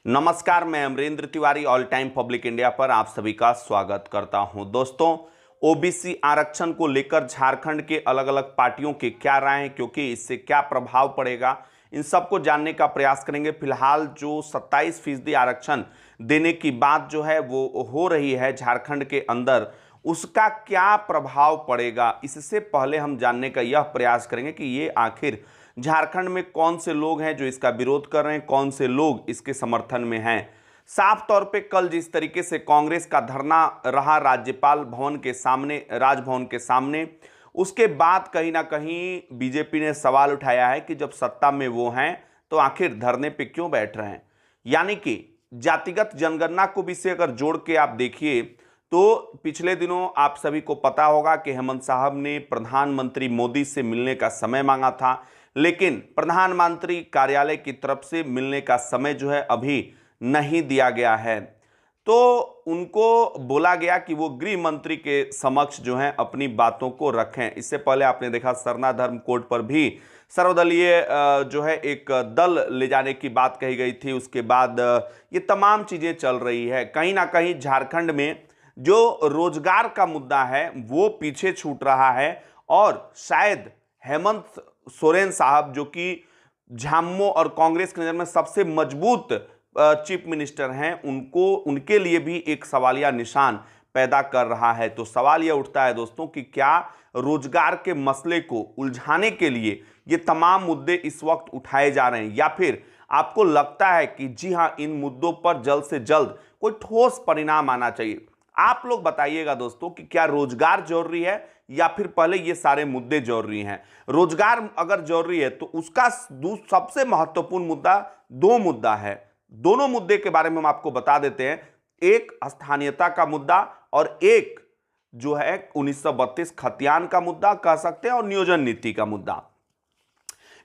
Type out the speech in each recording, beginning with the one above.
नमस्कार, मैं Amrendra Tiwari all time public India पर आप सभी का स्वागत करता हूं। दोस्तों, ओबीसी आरक्षण को लेकर झारखंड के अलग अलग पार्टियों की क्या राय है, क्योंकि इससे क्या प्रभाव पड़ेगा, इन सबको जानने का प्रयास करेंगे। फिलहाल जो 27% आरक्षण देने की बात जो है वो हो रही है झारखंड के अंदर, उसका क्या प्रभाव पड़ेगा, इससे पहले हम जानने का यह प्रयास करेंगे कि ये आखिर झारखंड में कौन से लोग हैं जो इसका विरोध कर रहे हैं, कौन से लोग इसके समर्थन में हैं। साफ तौर पे कल जिस तरीके से कांग्रेस का धरना रहा राज्यपाल भवन के सामने, राजभवन के सामने, उसके बाद कहीं ना कहीं बीजेपी ने सवाल उठाया है कि जब सत्ता में वो हैं तो आखिर धरने पे क्यों बैठ रहे हैं। यानी कि जातिगत जनगणना को भी से अगर जोड़ के आप देखिए तो पिछले दिनों आप सभी को पता होगा कि हेमंत साहब ने प्रधानमंत्री मोदी से मिलने का समय मांगा था, लेकिन प्रधानमंत्री कार्यालय की तरफ से मिलने का समय जो है अभी नहीं दिया गया है। तो उनको बोला गया कि वो गृह मंत्री के समक्ष जो है अपनी बातों को रखें। इससे पहले आपने देखा सरना धर्म कोड पर भी सर्वदलीय जो है एक दल ले जाने की बात कही गई थी। उसके बाद ये तमाम चीजें चल रही है। कहीं ना कहीं झारखंड में जो रोजगार का मुद्दा है वो पीछे छूट रहा है और शायद हेमंत सोरेन साहब, जो कि झामुमो और कांग्रेस की नजर में सबसे मजबूत चीफ मिनिस्टर हैं, उनके लिए भी एक सवालिया निशान पैदा कर रहा है। तो सवाल यह उठता है दोस्तों कि क्या रोजगार के मसले को उलझाने के लिए ये तमाम मुद्दे इस वक्त उठाए जा रहे हैं, या फिर आपको लगता है कि जी हां, इन मुद्दों पर जल्द से जल्द कोई ठोस परिणाम आना चाहिए। आप लोग बताइएगा दोस्तों कि क्या रोजगार जरूरी है या फिर पहले ये सारे मुद्दे जरूरी हैं। रोजगार अगर जरूरी है तो उसका सबसे महत्वपूर्ण मुद्दा दो मुद्दा है। दोनों मुद्दे के बारे में हम आपको बता देते हैं। एक स्थानीयता का मुद्दा और एक जो है 1932 खतियान का मुद्दा कह सकते हैं, और नियोजन नीति का मुद्दा।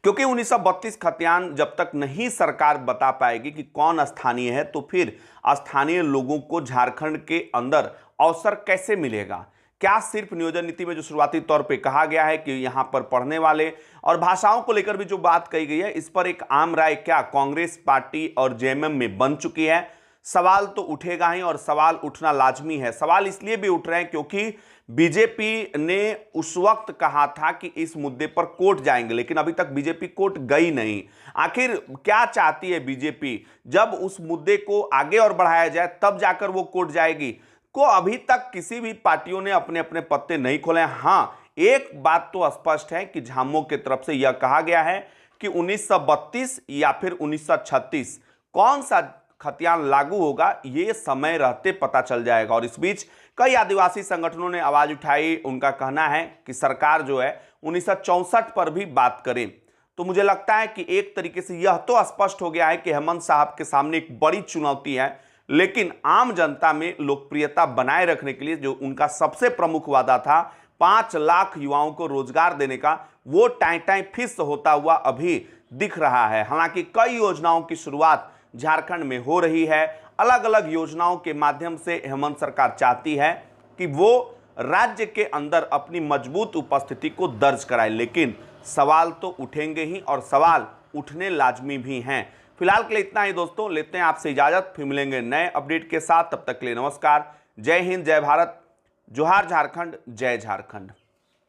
क्योंकि 1932 खतियान जब तक नहीं सरकार बता पाएगी कि कौन स्थानीय है, तो फिर स्थानीय लोगों को झारखंड के अंदर अवसर कैसे मिलेगा। क्या सिर्फ नियोजन नीति में जो शुरुआती तौर पे कहा गया है कि यहां पर पढ़ने वाले और भाषाओं को लेकर भी जो बात कही गई है, इस पर एक आम राय क्या कांग्रेस पार्टी और जेएमएम में बन चुकी है। सवाल तो उठेगा ही, और सवाल उठना लाजमी है। सवाल इसलिए भी उठ रहे हैं क्योंकि बीजेपी ने उस वक्त कहा था कि इस मुद्दे पर कोर्ट जाएंगे, लेकिन अभी तक बीजेपी कोर्ट गई नहीं। आखिर क्या चाहती है बीजेपी? जब उस मुद्दे को आगे और बढ़ाया जाए तब जाकर वो कोर्ट जाएगी। को अभी तक किसी भी पार्टियों ने अपने अपने पत्ते नहीं खोले। हां, एक बात तो स्पष्ट है कि झामुमो की तरफ से यह कहा गया है कि 1932 या फिर 1936 कौन सा खतियान लागू होगा, ये समय रहते पता चल जाएगा। और इस बीच कई आदिवासी संगठनों ने आवाज उठाई। उनका कहना है कि सरकार जो है 1964 पर भी बात करें। तो मुझे लगता है कि एक तरीके से यह तो स्पष्ट हो गया है कि हेमंत साहब के सामने एक बड़ी चुनौती है, लेकिन आम जनता में लोकप्रियता बनाए रखने के लिए जो उनका सबसे प्रमुख वादा था 5 लाख युवाओं को रोजगार देने का, वो टाई फिस होता हुआ अभी दिख रहा है। हालांकि कई योजनाओं की शुरुआत झारखंड में हो रही है। अलग अलग योजनाओं के माध्यम से हेमंत सरकार चाहती है कि वो राज्य के अंदर अपनी मजबूत उपस्थिति को दर्ज कराए, लेकिन सवाल तो उठेंगे ही, और सवाल उठने लाजमी भी हैं। फिलहाल के लिए इतना ही दोस्तों, लेते हैं आपसे इजाजत। फिर मिलेंगे नए अपडेट के साथ। तब तक के लिए नमस्कार, जय हिंद, जय भारत, जोहार झारखंड, जय झारखंड।